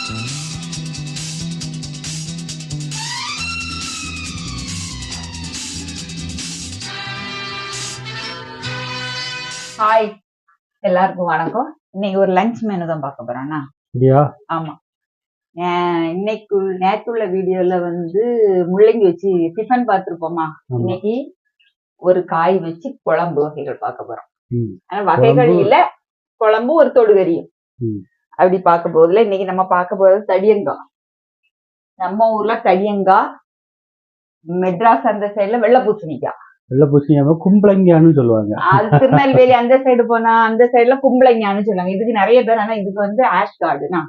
Hi, எல்லாருக்கும் வணக்கம். இன்னைக்கு ஒரு லஞ்ச் மெனு தான் பார்க்க போறேன்னா. ஆமா, இன்னைக்கு நேற்றுள்ள வீடியோல முள்ளங்கி வச்சு டிஃபன் பார்த்துருப்போமா. இன்னைக்கு ஒரு காய் வச்சு குழம்பு வகைகள் பார்க்க போறோம். ஆனா வகைகள் இல்ல, குழம்பு ஒரு தொடுகறியும் அப்படி பார்க்க போதுல. இன்னைக்கு நம்ம பார்க்க போறது தடியங்காய். நம்ம ஊர்ல தடியங்காய், மெட்ராஸ் அந்த சைடுல வெள்ளை பூசணிக்காய், கும்பளங்கியான்னு சொல்லுவாங்க. அது திருநெல்வேலி அந்த சைடு போனா அந்த சைடுல கும்பளங்கியான்னு சொல்லுவாங்க. இதுக்கு நிறைய பேர், ஆனா இதுக்கு ஆஷ் கார்டுனா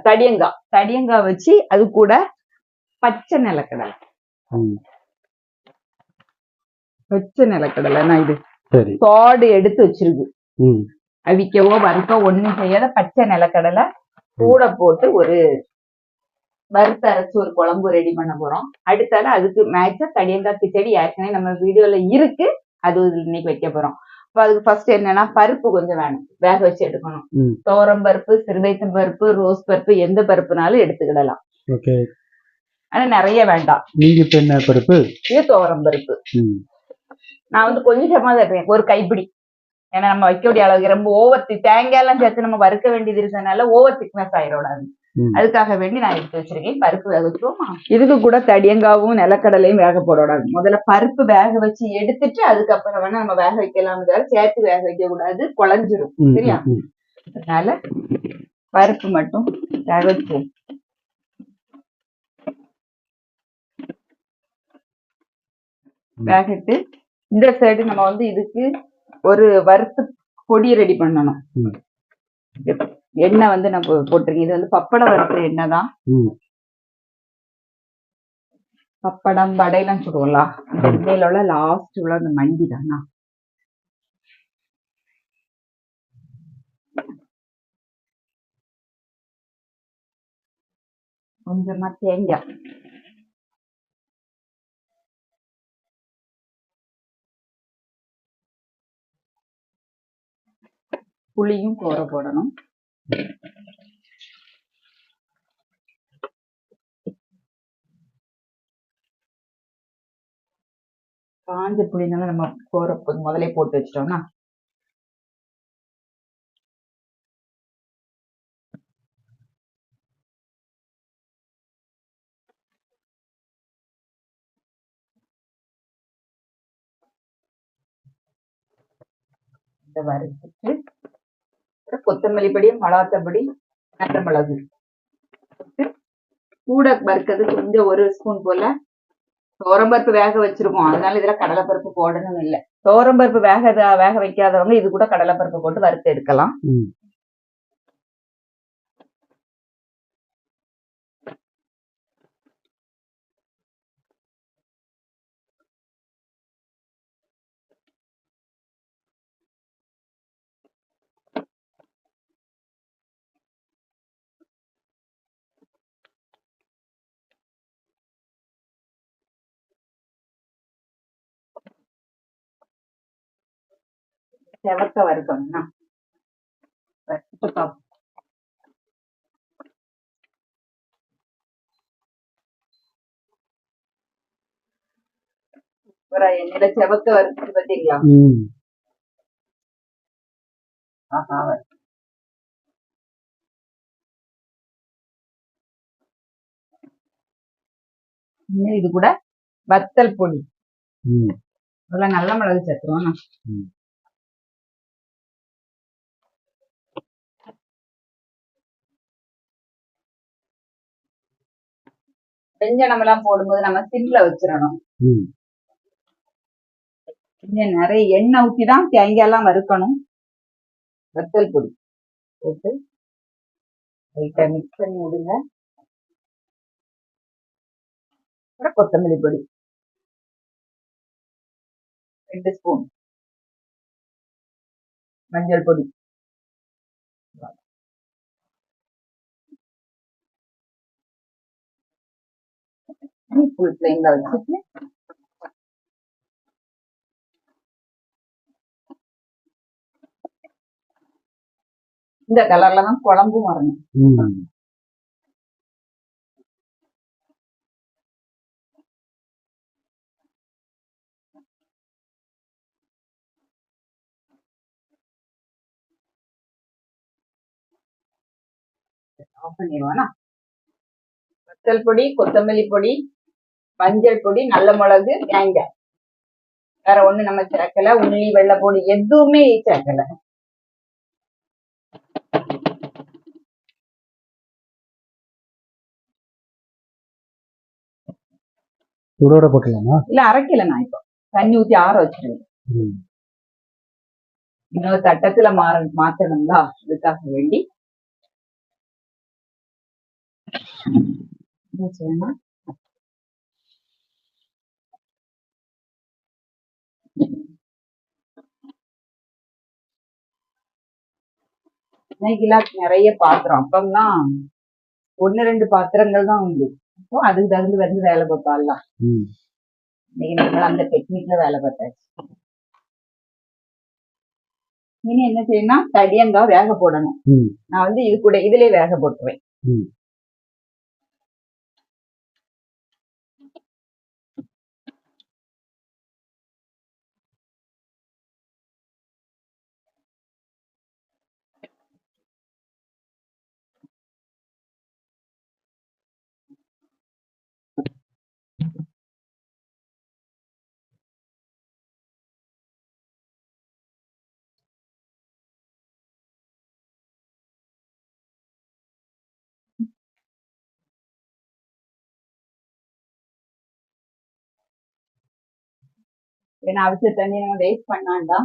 தடியங்காய் வச்சு அது கூட பச்சை நிலக்கடலை. பச்சை நிலக்கடலைன்னா இது தோடு எடுத்து வச்சிருக்கு. அவிக்கவோ வறுக்க ஒண்ணும் செய்யாத பச்சை நிலக்கடலை கூட போட்டு ஒரு வறுத்து அரைச்சு ஒரு குழம்பு ரெடி பண்ண போறோம். அடுத்தால அதுக்கு மேட்சா தடியங்காய் கிச்சடி ஏற்கனவே நம்ம வீடியோல இருக்கு, அது இன்னைக்கு வைக்க போறோம். அப்ப அதுக்கு ஃபர்ஸ்ட் என்னன்னா பருப்பு கொஞ்சம் வேணும், வேக வச்சு எடுக்கணும். துவரம் பருப்பு, சிறுவைத்தம் பருப்பு, ரோஸ் பருப்பு, எந்த பருப்புனாலும் எடுத்துக்கிடலாம். ஆனா நிறைய வேண்டாம். நீங்க இப்ப என்ன பருப்பு? இது துவரம் பருப்பு. நான் கொஞ்சமா தான் எடுக்கிறேன், ஒரு கைப்பிடி. ஏன்னா நம்ம வைக்கக்கூடிய அளவுக்கு ரொம்ப ஓவர் தேங்காய் எல்லாம் சேர்த்து நம்ம வறுக்க வேண்டியது இருக்கிறதுனால ஓவர் திக்னஸ் ஆயிடாது. அதுக்காக வேண்டி நான் எடுத்து வச்சிருக்கேன். பருப்பு வேக வச்சுருவோமா. இதுக்கு கூட தடியங்காவும் நிலக்கடலையும் வேக போடக்கூடாது. முதல்ல பருப்பு வேக வச்சு எடுத்துட்டு அதுக்கப்புறம் வேணா நம்ம வேக வைக்கலாம். சேர்த்து வேக வைக்க கூடாது, குழஞ்சிரும். சரியா? அதனால பருப்பு மட்டும் வேக வச்சுவோம். வேகட்டு இந்த சைடு நம்ம இதுக்கு ஒரு வறுத்து பொடி ரெடி பண்ணணும். எண்ணெய் நம்ம போட்டிருக்கேன். இது பப்பட வறுத்த எண்ணெய் தான். பப்படம் வடையெல்லாம் சுடுவோம்ல, எண்ணெயில உள்ள லாஸ்ட் உள்ள அந்த மண்டி தானா. கொஞ்சமா தேங்காய், புளியும் கோர போடணும். காஞ்ச புளினால நம்ம கோர முதலே போட்டு வச்சிட்டோம்னா இதை வறுத்துட்டு கொத்தமல்லி பொடி, மிளகாத்தப்பொடி, நல்ல மிளகு கூட வறுக்கிறது கொஞ்சம் ஒரு ஸ்பூன் போல. துவரம்பருப்பு வேக வச்சிருக்கோம், அதனால இதுல கடலைப்பருப்பு போடணும் இல்லை. துவரம்பருப்பு வேக வைக்காதவங்க இது கூட கடலைப்பருப்பு போட்டு வறுத்து எடுக்கலாம். செவக்க வறுக்கணும்னா எண்ணெயில செவக்க வறுத்து பார்த்தீங்களா. இது கூட வத்தல் பொடி, நல்ல மிளகு சேர்த்துருவோம். வெஞ்சனம் எல்லாம் போடும்போது நம்ம சிம்ல வச்சிடணும். நிறைய எண்ணெய் ஊற்றிதான் தேங்காய் எல்லாம் வறுக்கணும். வத்தல் பொடி போட்டு லைட்டா மிக்ஸ் பண்ணி விடுங்க. கொத்தமல்லி பொடி 2 ஸ்பூன், மஞ்சள் பொடி, ஃபுல் ஃப்ளேம்ல வச்சுட்டு இந்த கலர்ல தான் குழம்பும் வரணும். ஆஃப் பண்ணிடுவோம்னா வத்தல் பொடி, கொத்தமல்லி பொடி, மஞ்சள் பொடி, நல்ல மிளகு, தேங்காய். வேற ஒண்ணு நம்ம சேர்க்கல. உள்ளி, வெள்ளை பொடி எதுவுமே சேர்க்கல. சூடோட போட்டலாமா? இல்ல அரைக்கல. நான் இப்போ தண்ணி ஊத்தி ஆற வச்சிருவேன். இன்னொரு தட்டத்துல மாத்தணுங்களா, அதுக்காக வேண்டி இன்னைக்கெல்லாம் நிறைய பாத்திரம். அப்பம்லாம் 1-2 பாத்திரங்கள் தான் உண்டு. அப்போ அதுக்கு தகுந்து வந்து வேலை பார்ப்பாலாம். இன்னைக்கு நம்ம அந்த டெக்னிக்ல வேலை பார்த்தாச்சு. இனி என்ன செய்யணும், தடியங்காய் வேக போடணும். நான் வந்து இது கூட இதுலயே வேக போட்டுருவேன். ஏன்னா அவசிய தண்ணி நம்ம வேஸ்ட் பண்ணாண்டா.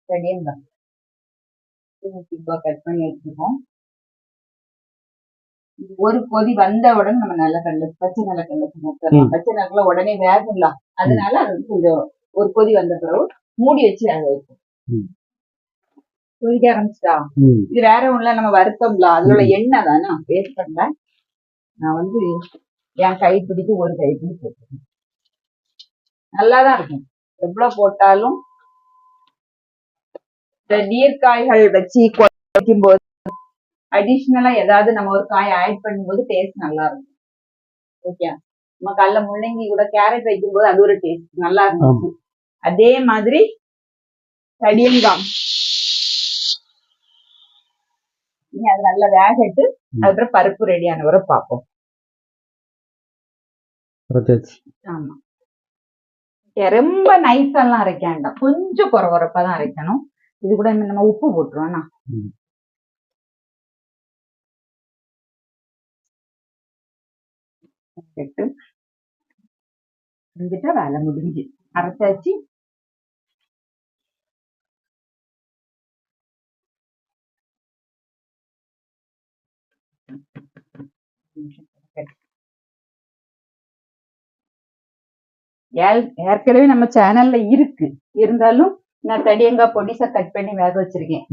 தடியங்காய் கட் பண்ணி வச்சுக்கோம். ஒரு கொதி வந்தவுடன் நம்ம பச்சை நிலக்கடலை சேர்க்கலாம். பச்சை நிலக்கடலை உடனே வேகலாம். அதனால அது வந்து கொஞ்சம் ஒரு கொதி வந்த பிறகு மூடி வச்சு வேக வைப்போம். கொதிக்க ஆரம்பிச்சிட்டா இது வேற ஒண்ணுல நம்ம வருத்தம்ல அதோட எண்ணெய் தானே வேஸ்ட் பண்ணல. நான் வந்து என் கைப்பிடிக்கு ஒரு கைப்பிடி போட்டுருக்கேன். நல்லாதான் இருக்கும். எவ்வளவு போட்டாலும் இந்த நீர்காய்கள் வச்சு வைக்கும் போது அடிஷ்னலா ஏதாவது நம்ம ஒரு காய் ஆட் பண்ணும்போது டேஸ்ட் நல்லா இருக்கும். ஓகே, நம்ம கடல முள்ளங்கி கூட கேரட் வைக்கும் போது அது ஒரு டேஸ்ட் நல்லா இருந்துச்சு. அதே மாதிரி தடியங்காய் அது நல்லா வேகட்டு. அதுக்கப்புறம் பருப்பு ரெடியான வரை பார்ப்போம். ஆமா, ரொம்ப நைஸா எல்லாம் அரைக்க வேண்டாம். கொஞ்சம் குறகுறப்பாதான் அரைக்கணும். இது கூட நம்ம உப்பு போட்டுருவோம்னா வேலை முடிஞ்சு. அரைச்சாச்சு. ஏற்கனவே நம்ம சேனல்ல இருக்கு. இருந்தாலும் நான் தடியங்காய் பொடிசா கட் பண்ணி வேக வச்சிருக்கேன்.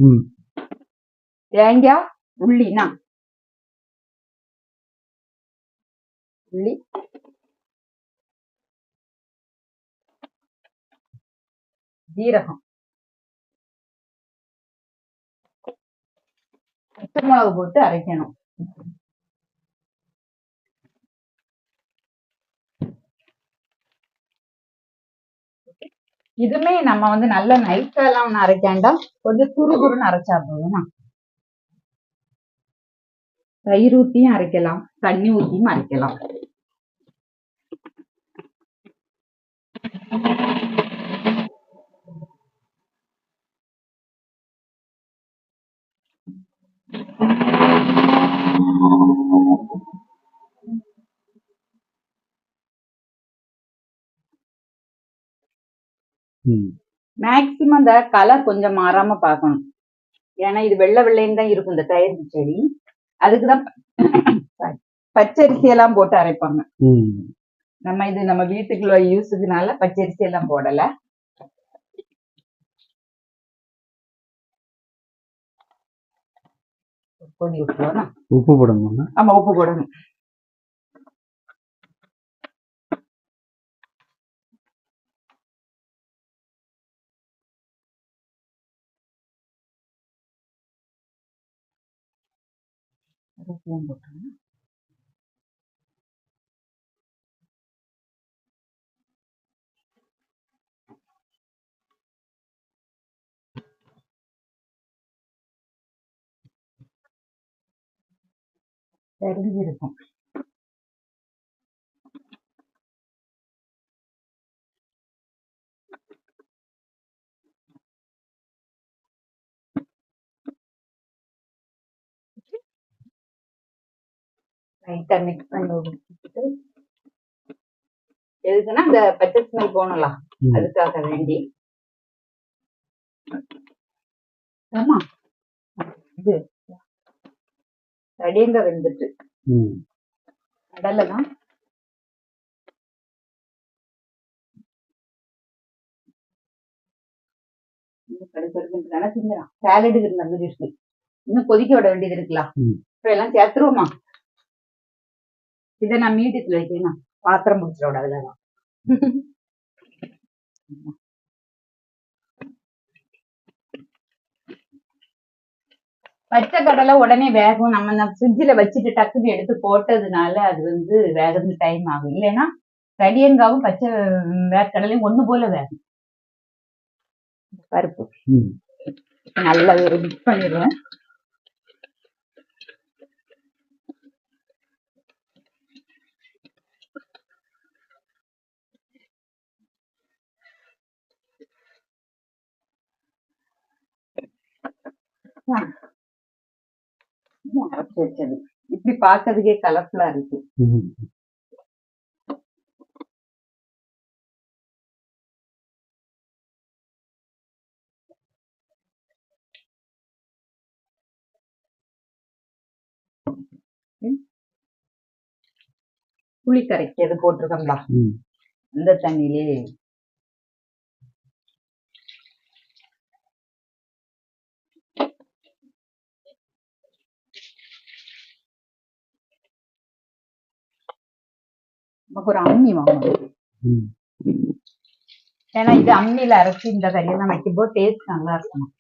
தேங்காய், உள்ளி, ஜீரகம், பச்சை மிளகு போட்டு அரைக்கணும். இதுமே நம்ம வந்து நல்ல நைஸா எல்லாம் அரைக்காண்டா, கொஞ்சம் குறுகுறுன்னு அரைச்சா போதும். தயிர் ஊத்தியும் அரைக்கலாம், தண்ணி ஊத்தியும் அரைக்கலாம். மேக்சிமம் இந்த கலர் கொஞ்சம் மாறாம பார்க்கணும். ஏன்னா இது வெள்ளை வெள்ளைன்னு தான் இருக்கும் இந்த தயிர் செடி. அதுக்குதான் பச்சரிசி எல்லாம் போட்டு அரைப்பாங்க. நம்ம இது நம்ம வீட்டுக்குள்ள யூஸுக்குனால பச்சரிசி எல்லாம் போடல. உப்பு போடணும். ஆமா, உப்பு போடணும். போட்டுருங்க. தெரிஞ்சிருக்கும். லைட்டா மிக்ஸ் பண்ணி விட்டுட்டு எதுக்குன்னா இந்த பச்சை ஸ்மெல் போனலாம், அதுக்காக வேண்டி. ஆமா, இது தடியங்க வெந்துட்டு கடலை தான் சாலடுக்கு இருந்த இருக்கு. இன்னும் கொதிக்க விட வேண்டியது இருக்கலாம். இப்ப எல்லாம் சேர்த்துருவோமா? இதை நான் மீடியத்துல வைக்கணும், பாத்திரம் முடிச்சிட விடாதுலதான். பச்சை கடலை உடனே வேகும். நம்ம ஃப்ரிட்ஜில் வச்சுட்டு டக்குனு எடுத்து போட்டதுனால அது வந்து வேகிறது டைம் ஆகும். இல்லைன்னா தடியங்காவும் பச்சை வேர்க்கடலையும் ஒண்ணு போல வேகும். பருப்பு நல்லா மிக்ஸ் பண்ணிடுவேன். அரைச்சு வச்சது இப்படி பாக்கிறதுக்கே கலர்ஃபுல்லா இருக்கு. புளி கரைக்கிறது போட்டிருக்கோம்ல, அந்த தண்ணியிலே நமக்கு ஒரு அம்மி வாங்கணும். ஏன்னா இது அம்மியில அரைச்சி இந்த கறியெல்லாம் வைக்கும்போது டேஸ்ட் நல்லா இருக்கணும்.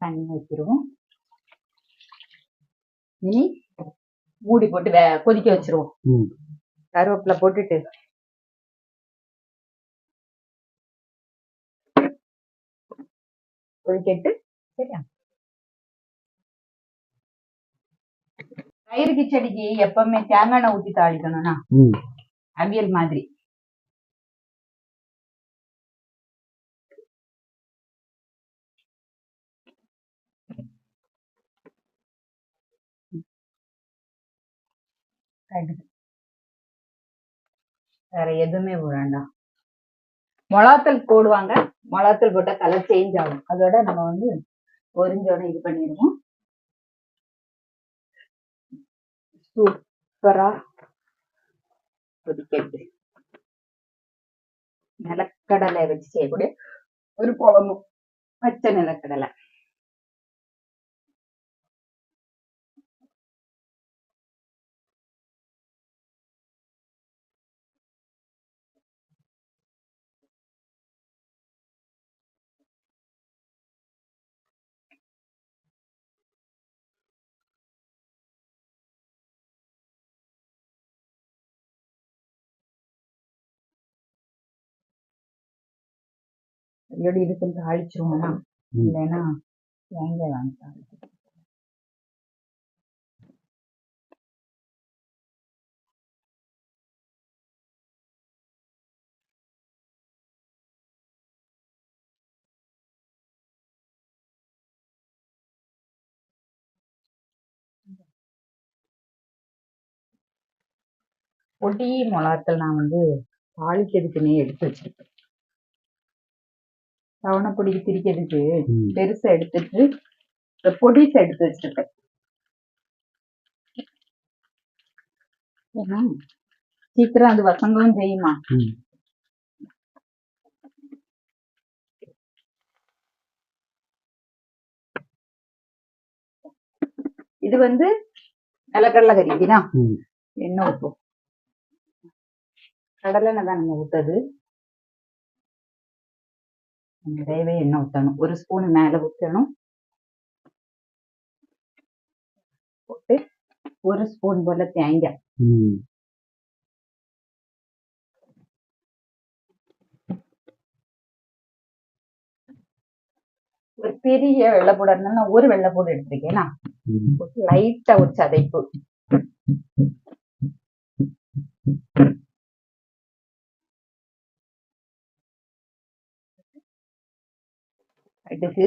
தண்ணி ஊற்றிடுவோம். இனி மூடி போட்டு கொதிக்க வச்சிருவோம். கருவேப்பிலை போட்டுட்டு கொதிக்கட்டு. சரியா? தயிர் கிச்சடிக்கு எப்பவுமே தேங்காய் எண்ணெய் ஊத்தி தாளிக்கணும்னா அவியல் மாதிரி. வேற எதுவுமே வேண்டாம். மிளகாத்தூள் போடுவாங்க, மிளகாத்தூள் போட்டா கலர் சேஞ்ச் ஆகும். அதோட நம்ம வந்து பொரிஞ்சோட இது பண்ணிடுவோம். சூப்பரா கொதிக்கட்டு. நிலக்கடலை வச்சு செய்யக்கூடிய ஒரு குழம்பு, பச்சை நிலக்கடலை. இதோட இது கொஞ்சம் அழிச்சிருவோம்னா, இல்லைன்னா தேங்காய் வாங்கிட்டாங்க. பொடி மிளகாத்தூள் நான் வந்து தாளிக்கிறதுக்குன்னே எடுத்து வச்சிருக்கேன். தவணைப்பொடிக்கு திரிக்கிறதுக்கு பெருசா எடுத்துட்டு பொடிசை எடுத்து வச்சிருக்கேன். ஏன்னா சீக்கிரம் அது வசங்கவும் செய்யுமா. இது வந்து நிலக்கடலை கறிக்குதான் எண்ணெய் ஊற்றும். கடலை தான் நம்ம ஊத்தது. நிறையவே எண்ணெய் ஊற்றணும். 1 ஸ்பூன் மேல ஊற்றணும். போட்டு 1 ஸ்பூன் போல தேங்காய். ஒரு பெரிய வெள்ளைப்பூடு இருந்தா ஒரு வெள்ளைப்பூடு எடுத்திருக்கேன். லைட்டா ஒரு சதைப்பு. அடுத்து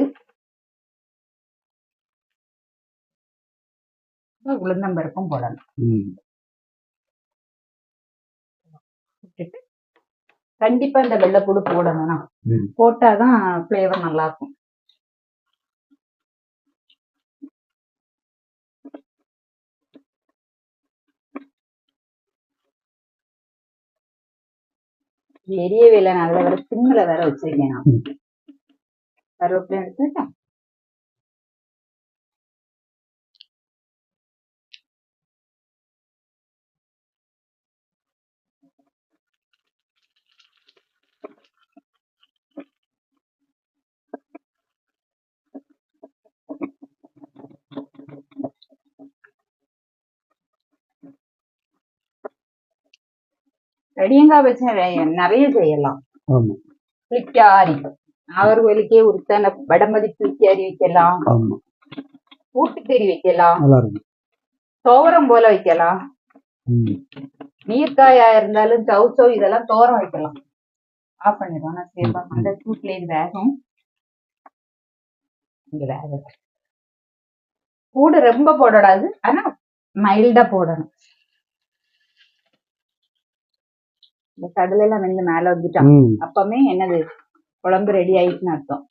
உளுந்தம்பருப்பும் போடணும். கண்டிப்பா இந்த வெள்ளைப்பூடு போடணும்னா போட்டாதான் பிளேவர் நல்லா இருக்கும். எரியவே இல்லை. நல்ல வேற சிம்ல வேற வச்சிருக்கேன். நான் கருவேப்பிலை எடுத்துட்டேன். கடியங்காய் வச்சு நிறைய செய்யலாம். புளிக்காரி நாகர்கோயிலுக்கே உருத்தான வடமதி புளிக்காரி வைக்கலாம். கூட்டுக்கறி வைக்கலாம். தோவரம் போல வைக்கலாம். நீர்க்காயா இருந்தாலும் சௌ இதெல்லாம் தோரம் வைக்கலாம். ஆஃப் பண்ணிடுவோம். நான் சேர்ப்பேன். அந்த சூட்ல இது வேகும். இங்க வேக பூடு ரொம்ப போடக்கூடாது. ஆனா மைல்டா போடணும். இந்த கடலை எல்லாம் வெந்து மேல வந்துட்டான். அப்பமே என்னது குழம்பு ரெடி ஆயிடுச்சுன்னு அர்த்தம்.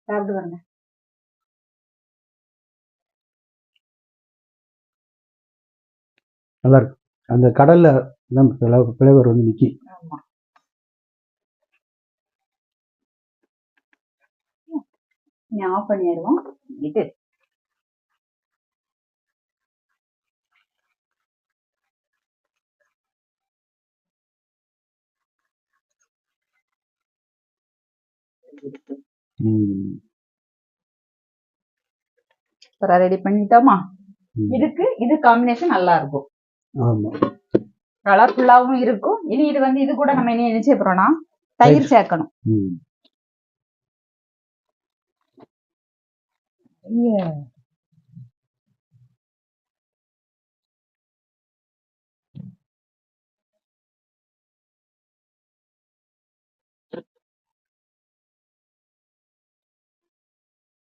சாப்பிட்டு வாங்க. நல்லா இருக்கு. அந்த கடல்ல பிளேவர் வந்து நிக்கி. ஆஃப் பண்ணிடுவோம். இது ரெடி பண்ணிட்டோமா? இதுக்கு இது காம்பினேஷன் நல்லா இருக்கும். கலர்ஃபுல்லாவும் இருக்கும். இனி இது வந்து இது கூட நம்ம இனி என்ன செய்ய போறோம்னா தயிர் சேர்க்கணும்.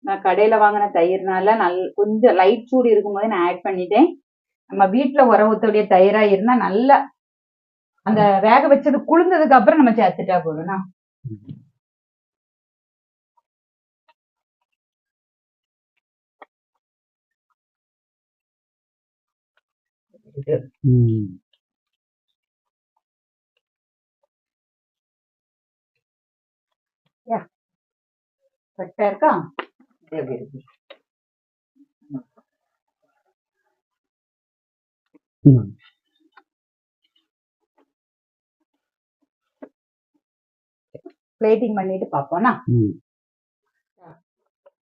நான் கடையில வாங்கின தயிர்னால கொஞ்சம் லைட் சூடு இருக்கும்போது நான் ஆட் பண்ணிட்டேன். நம்ம வீட்டுல உர ஊத்தக்கூடிய தயிரா இருந்தா நல்லா அந்த வேக வச்சது குளிர்ந்ததுக்கு அப்புறம் நம்ம சேர்த்துட்டா போதும்னா. கரெக்டா இருக்கா? பிளேட்டிங் பண்ணிட்டு பாப்போம்னா.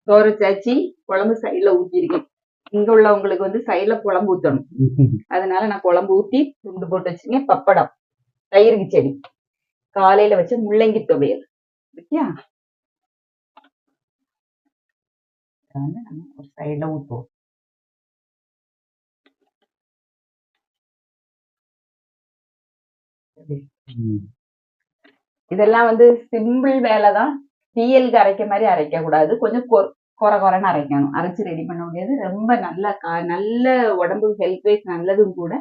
சோறு சாச்சி குழம்பு சைட்ல ஊத்திருக்கேன். இங்க உள்ளவங்களுக்கு வந்து சைட்ல குழம்பு ஊத்தணும். அதனால நான் குழம்பு ஊத்தி துண்டு போட்டு வச்சிருக்கேன். பப்படம், தயிர் கிச்சடி, காலையில வச்ச முள்ளங்கி துவையல். ஓகே, நம்ம ஒரு சைட்ல ஊத்துவோம். இதெல்லாம் வந்து சிம்பிள் வேலைதான். டீயலுக்கு அரைக்க மாதிரி அரைக்க கூடாது. கொஞ்சம் கொரன்னு அரைக்கணும். அரைச்சு ரெடி பண்ண முடியாது. ரொம்ப நல்ல உடம்பு ஹெல்த் வைஸ் நல்லதும் கூட.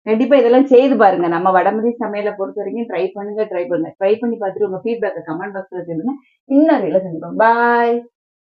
கண்டிப்பா இதெல்லாம் செய்து பாருங்க. நம்ம வடமதி சமையலை பொறுத்த வரைக்கும் ட்ரை பண்ணி பார்த்துட்டு உங்க ஃபீட்பேக்கை கமெண்ட் பாக்ஸ்ல சொல்லுங்க. இன்னொரு செஞ்சுக்கோங்க. பாய்.